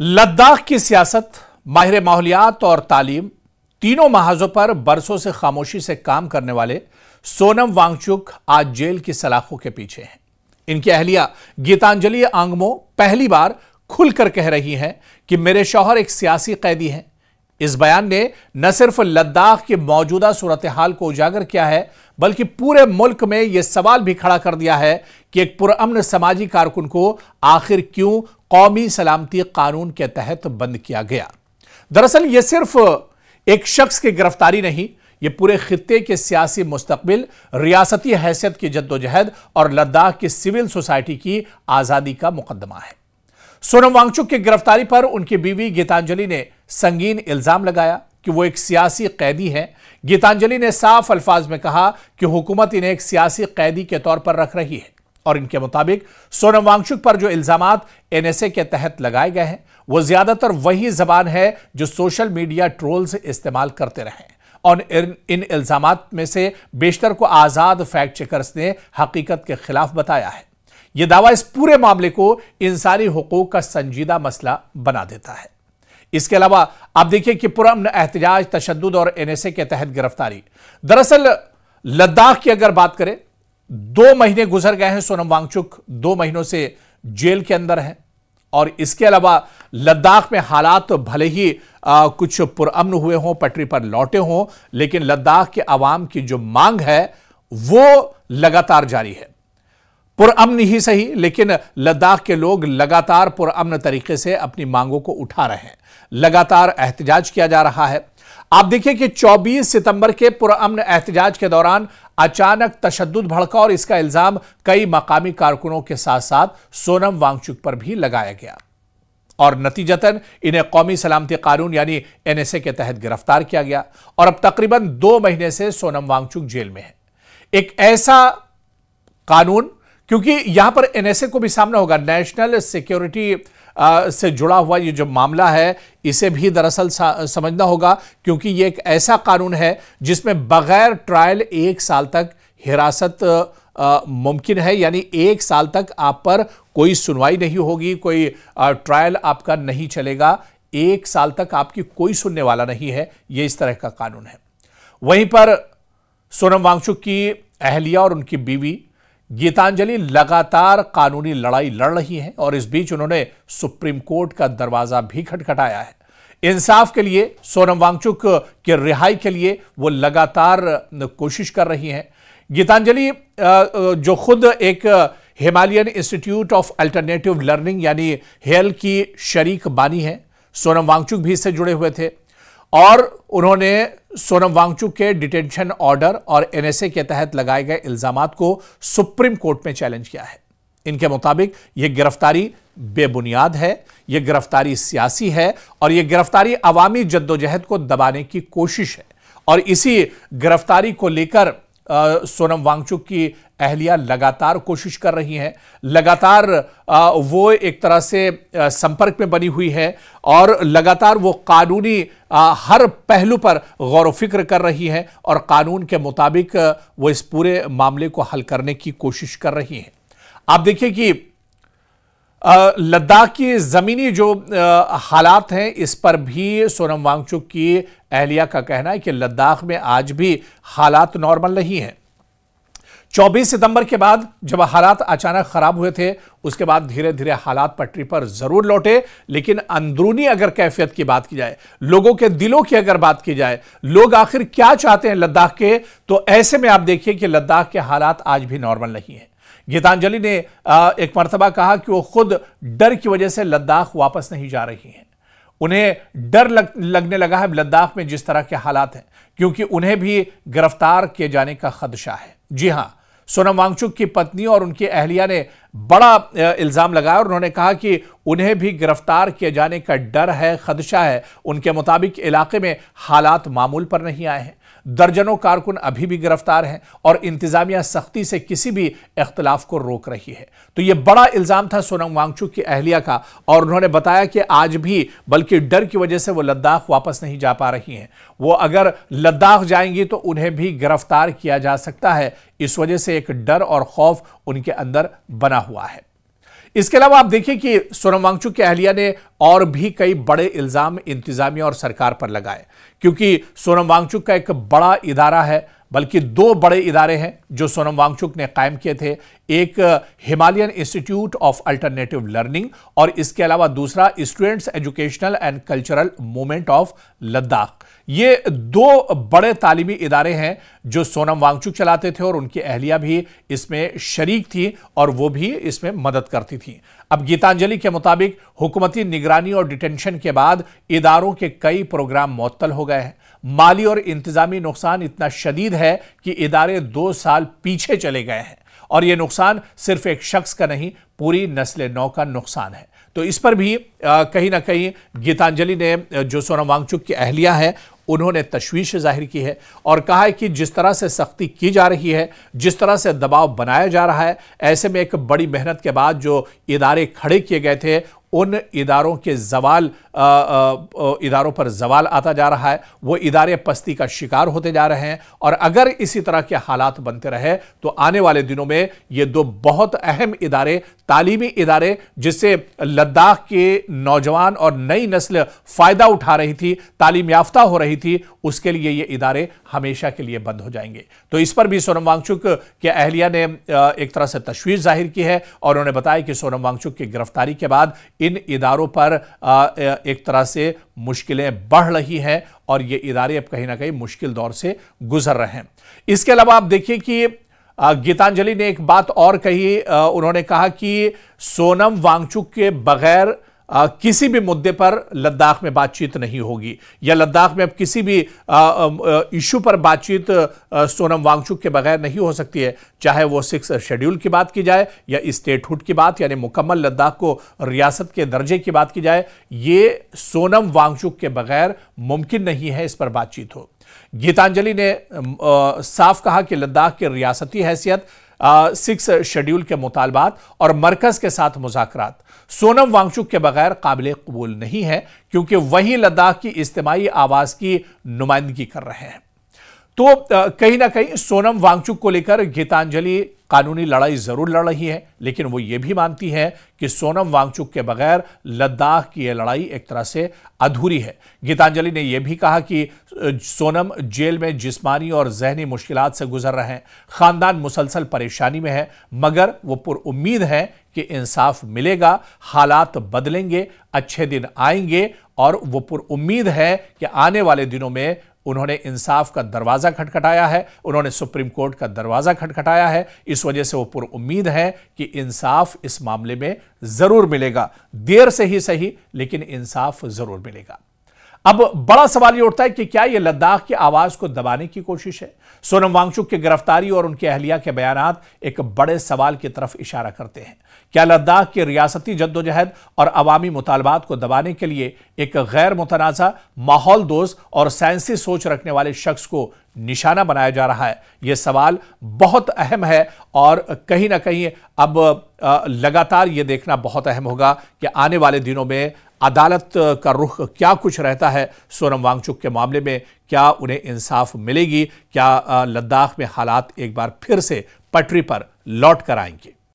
लद्दाख की सियासत, माहिर माहौलियात और तालीम तीनों महाजों पर बरसों से खामोशी से काम करने वाले सोनम वांगचुक आज जेल की सलाखों के पीछे हैं। इनकी अहलिया गीतांजलि आंगमो पहली बार खुलकर कह रही हैं कि मेरे शौहर एक सियासी कैदी हैं। इस बयान ने न सिर्फ लद्दाख की मौजूदा सूरत हाल को उजागर किया है, बल्कि पूरे मुल्क में यह सवाल भी खड़ा कर दिया है कि एक पुरअमन समाजी कारकुन को आखिर क्यों कौमी सलामती कानून के तहत बंद किया गया। दरअसल यह सिर्फ एक शख्स की गिरफ्तारी नहीं, यह पूरे खित्ते के सियासी मुस्तकबिल, रियासती हैसियत की जद्दोजहद और लद्दाख की सिविल सोसाइटी की आजादी का मुकदमा है। सोनम वांगचुक की गिरफ्तारी पर उनकी बीवी गीतांजलि ने संगीन इल्जाम लगाया कि वो एक सियासी कैदी हैं। गीतांजलि ने साफ अल्फाज में कहा कि हुकूमत इन्हें एक सियासी कैदी के तौर पर रख रही है और इनके मुताबिक सोनम वांगचुक पर जो इल्जामात एनएसए के तहत लगाए गए हैं वो ज्यादातर वही जबान है जो सोशल मीडिया ट्रोल्स इस्तेमाल करते रहे और इन इल्जामात में से बेशतर को आजाद फैक्ट चेकर्स ने हकीकत के खिलाफ बताया है। यह दावा इस पूरे मामले को इंसानी हुकूक का संजीदा मसला बना देता है। इसके अलावा आप देखिए कि पुरअमन एहतजाज, तशद्दुद और एनएसए के तहत गिरफ्तारी। दरअसल लद्दाख की अगर बात करें, 2 महीने गुजर गए हैं, सोनम वांगचुक 2 महीनों से जेल के अंदर हैं और इसके अलावा लद्दाख में हालात भले ही कुछ पुरअमन हुए हों, पटरी पर लौटे हों, लेकिन लद्दाख के अवाम की जो मांग है वो लगातार जारी है। पुरअमन ही सही, लेकिन लद्दाख के लोग लगातार पुरअमन तरीके से अपनी मांगों को उठा रहे हैं। लगातार एहतजाज किया जा रहा है। आप देखिए कि 24 सितंबर के पुरअमन एहतजाज के दौरान अचानक तशद्दुद भड़का और इसका इल्जाम कई मकामी कारकुनों के साथ साथ सोनम वांगचुक पर भी लगाया गया और नतीजतन इन्हें कौमी सलामती कानून यानी एनएसए के तहत गिरफ्तार किया गया और अब तकरीबन 2 महीने से सोनम वांगचुक जेल में है। एक ऐसा कानून, क्योंकि यहां पर एनएसए को भी सामना होगा, नेशनल सिक्योरिटी से जुड़ा हुआ ये जो मामला है इसे भी दरअसल समझना होगा, क्योंकि ये एक ऐसा कानून है जिसमें बगैर ट्रायल 1 साल तक हिरासत मुमकिन है, यानी 1 साल तक आप पर कोई सुनवाई नहीं होगी, कोई ट्रायल आपका नहीं चलेगा, 1 साल तक आपकी कोई सुनने वाला नहीं है। ये इस तरह का कानून है। वहीं पर सोनम वांगचुक की अहलिया और उनकी बीवी गीतांजलि लगातार कानूनी लड़ाई लड़ रही हैं और इस बीच उन्होंने सुप्रीम कोर्ट का दरवाजा भी खटखटाया है। इंसाफ के लिए, सोनम वांगचुक के रिहाई के लिए वो लगातार कोशिश कर रही हैं। गीतांजलि जो खुद एक Himalayan institute of alternative learning यानी हेल की शरीक बानी है, सोनम वांगचुक भी इससे जुड़े हुए थे और उन्होंने सोनम वांगचुक के डिटेंशन ऑर्डर और एनएसए के तहत लगाए गए इल्जामात को सुप्रीम कोर्ट में चैलेंज किया है। इनके मुताबिक यह गिरफ्तारी बेबुनियाद है, यह गिरफ्तारी सियासी है और यह गिरफ्तारी अवामी जद्दोजहद को दबाने की कोशिश है और इसी गिरफ्तारी को लेकर सोनम वांगचुक की अहलिया लगातार कोशिश कर रही हैं। लगातार वो एक तरह से संपर्क में बनी हुई है और लगातार वो कानूनी हर पहलू पर गौर व फिक्र कर रही हैं और कानून के मुताबिक वो इस पूरे मामले को हल करने की कोशिश कर रही हैं। आप देखिए कि लद्दाख की जमीनी जो हालात हैं इस पर भी सोनम वांगचुक की अहलिया का कहना है कि लद्दाख में आज भी हालात नॉर्मल नहीं हैं। 24 सितंबर के बाद जब हालात अचानक खराब हुए थे, उसके बाद धीरे धीरे हालात पटरी पर जरूर लौटे, लेकिन अंदरूनी अगर कैफियत की बात की जाए, लोगों के दिलों की अगर बात की जाए, लोग आखिर क्या चाहते हैं लद्दाख के, तो ऐसे में आप देखिए कि लद्दाख के हालात आज भी नॉर्मल नहीं है। गीतांजलि ने एक मर्तबा कहा कि वो खुद डर की वजह से लद्दाख वापस नहीं जा रही हैं। उन्हें डर लगने लगा है लद्दाख में जिस तरह के हालात हैं, क्योंकि उन्हें भी गिरफ्तार किए जाने का खदशा है। जी हां, सोनम वांगचुक की पत्नी और उनकी अहलिया ने बड़ा इल्जाम लगाया और उन्होंने कहा कि उन्हें भी गिरफ्तार किए जाने का डर है, खदशा है। उनके मुताबिक इलाके में हालात मामूल पर नहीं आए हैं, दर्जनों कारकुन अभी भी गिरफ्तार हैं और इंतजामिया सख्ती से किसी भी इख्तिलाफ को रोक रही है। तो यह बड़ा इल्जाम था सोनम वांगचुक की अहलिया का और उन्होंने बताया कि आज भी बल्कि डर की वजह से वो लद्दाख वापस नहीं जा पा रही हैं। वो अगर लद्दाख जाएंगी तो उन्हें भी गिरफ्तार किया जा सकता है, इस वजह से एक डर और खौफ उनके अंदर बना हुआ है। इसके अलावा आप देखिए कि सोनम वांगचुक की अहलिया ने और भी कई बड़े इल्जाम इंतजामिया और सरकार पर लगाए, क्योंकि सोनम वांगचुक का एक बड़ा इदारा है, बल्कि दो बड़े इदारे हैं जो सोनम वांगचुक ने कायम किए थे। एक Himalayan institute of alternative learning और इसके अलावा दूसरा students educational and cultural movement of Ladakh. ये दो बड़े तालीमी इदारे हैं जो सोनम वांगचुक चलाते थे और उनकी अहलिया भी इसमें शरीक थी और वो भी इसमें मदद करती थी। अब गीतांजलि के मुताबिक हुकूमती निगरानी और डिटेंशन के बाद इदारों के कई प्रोग्राम मुअत्तल हो गए हैं। माली और इंतजामी नुकसान इतना शदीद है कि इदारे 2 साल पीछे चले गए हैं और यह नुकसान सिर्फ एक शख्स का नहीं, पूरी नस्ल नौ का नुकसान है। तो इस पर भी कहीं ना कहीं गीतांजलि ने, जो सोनम वांगचुक की अहलिया है, उन्होंने तशवीश जाहिर की है और कहा है कि जिस तरह से सख्ती की जा रही है, जिस तरह से दबाव बनाया जा रहा है, ऐसे में एक बड़ी मेहनत के बाद जो इदारे खड़े किए गए थे उन इदारों के इदारों पर जवाल आता जा रहा है। वो इदारे पस्ती का शिकार होते जा रहे हैं और अगर इसी तरह के हालात बनते रहे तो आने वाले दिनों में ये दो बहुत अहम इदारे, तालीमी इदारे, जिससे लद्दाख के नौजवान और नई नस्ल फायदा उठा रही थी, तालीम याफ्ता हो रही थी, उसके लिए ये इदारे हमेशा के लिए बंद हो जाएंगे। तो इस पर भी सोनम वांगचुक के अहलिया ने एक तरह से तशवीश जाहिर की है और उन्होंने बताया कि सोनम वांगचुक की गिरफ्तारी के बाद इन इदारों पर एक तरह से मुश्किलें बढ़ रही हैं और ये इदारे अब कहीं ना कहीं मुश्किल दौर से गुजर रहे हैं। इसके अलावा आप देखिए कि गीतांजलि ने एक बात और कही। उन्होंने कहा कि सोनम वांगचुक के बगैर किसी भी मुद्दे पर लद्दाख में बातचीत नहीं होगी या लद्दाख में अब किसी भी इशू पर बातचीत सोनम वांगचुक के बगैर नहीं हो सकती है, चाहे वो 6 शेड्यूल की बात की जाए या स्टेटहुड की बात, यानी मुकम्मल लद्दाख को रियासत के दर्जे की बात की जाए। ये सोनम वांगचुक के बगैर मुमकिन नहीं है इस पर बातचीत हो। गीतांजलि ने साफ कहा कि लद्दाख की रियासती हैसियत, 6 शेड्यूल के मुतालबात और मरकज के साथ मुज़ाकरात सोनम वांगचुक के बगैर काबिल कबूल नहीं है, क्योंकि वही लद्दाख की इज्तिमाई आवाज की नुमाइंदगी कर रहे हैं। तो कहीं ना कहीं सोनम वांगचुक को लेकर गीतांजलि कानूनी लड़ाई जरूर लड़ रही है, लेकिन वो ये भी मानती है कि सोनम वांगचुक के बगैर लद्दाख की यह लड़ाई एक तरह से अधूरी है। गीतांजलि ने यह भी कहा कि सोनम जेल में जिस्मानी और जहनी मुश्किलात से गुजर रहे हैं, खानदान मुसलसल परेशानी में है, मगर वो पुरुम्मीद है कि इंसाफ मिलेगा, हालात बदलेंगे, अच्छे दिन आएंगे और वो पुरुम्मीद है कि आने वाले दिनों में उन्होंने इंसाफ का दरवाजा खटखटाया है, उन्होंने सुप्रीम कोर्ट का दरवाजा खटखटाया है। इस वजह से वो पुरुम्मीद है कि इंसाफ इस मामले में जरूर मिलेगा, देर से ही सही, लेकिन इंसाफ जरूर मिलेगा। अब बड़ा सवाल यह उठता है कि क्या यह लद्दाख की आवाज को दबाने की कोशिश है? सोनम वांगचुक की गिरफ्तारी और उनकी अहलिया के बयानात एक बड़े सवाल की तरफ इशारा करते हैं। क्या लद्दाख की रियासती जद्दोजहद और अवामी मुतालबात को दबाने के लिए एक गैर मुतनाज़ा, माहौल दोस्त और साइंसी सोच रखने वाले शख्स को निशाना बनाया जा रहा है? यह सवाल बहुत अहम है और कहीं ना कहीं अब लगातार यह देखना बहुत अहम होगा कि आने वाले दिनों में अदालत का रुख क्या कुछ रहता है सोनम वांगचुक के मामले में। क्या उन्हें इंसाफ मिलेगी? क्या लद्दाख में हालात एक बार फिर से पटरी पर लौट कर आएंगे?